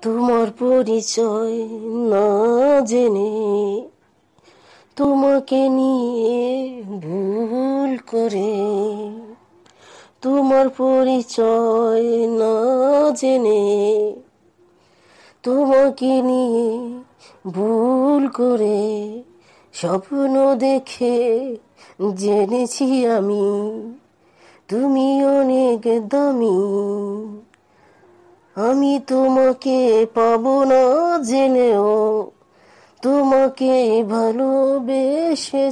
তোমার পরিচয় না জেনে তোমাকে নিয়ে ভুল করে, তোমার পরিচয় না জেনে তোমাকে নিয়ে ভুল করে স্বপ্ন দেখে জেনেছি আমি তুমি অনেক দামি। আমি তোমাকে পাবো না জেনেও তোমাকে ভালোবেসেছি,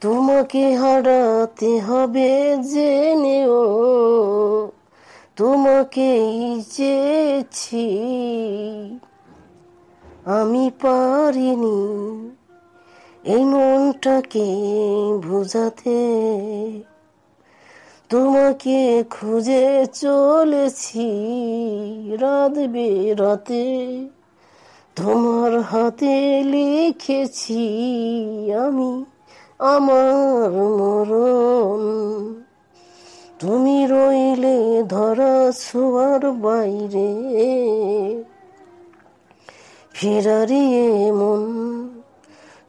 তোমাকে হারাতে হবে জেনেও তোমাকেই চেয়েছি। আমি পারিনি এই মনটাকে বোঝাতে, তোমাকে খুঁজে চলেছি রাত বেরাতে, তোমার হাতে লিখেছি আমি আমার মরণ। তুমি রইলে ধরা ছোঁয়ার বাইরে, ফেরারি মন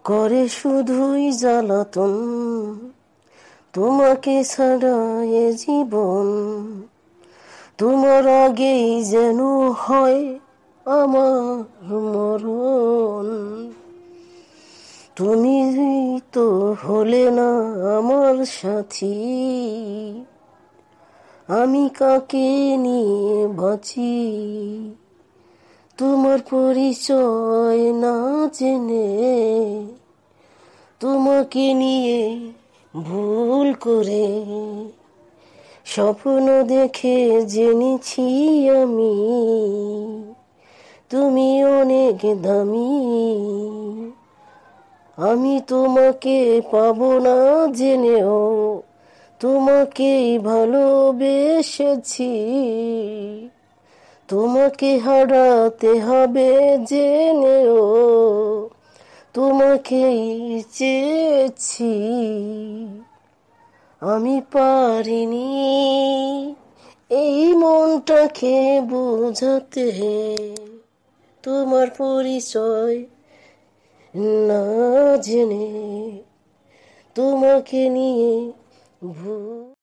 করে শুধুই জ্বালাতন, তোমাকে ছাড়া এ জীবন তোমার আগেই যেন হয় আমার মরণ। তুমি তো হলে না আমার সাথী, আমি কাকে নিয়ে বাঁচি? তোমার পরিচয় না জেনে তোমাকে নিয়ে ভুল করে স্বপ্ন দেখে জেনেছি আমি তুমি অনেক দামি। আমি তোমাকে পাবো না জেনেও তোমাকেই ভালোবেসেছি, তোমাকে হারাতে হবে জেনেও তোমাকেই চেয়েছি। আমি পারিনি এই মনটাকে বোঝাতে, তোমার পরিচয় না জেনে তোমাকে নিয়ে ভুল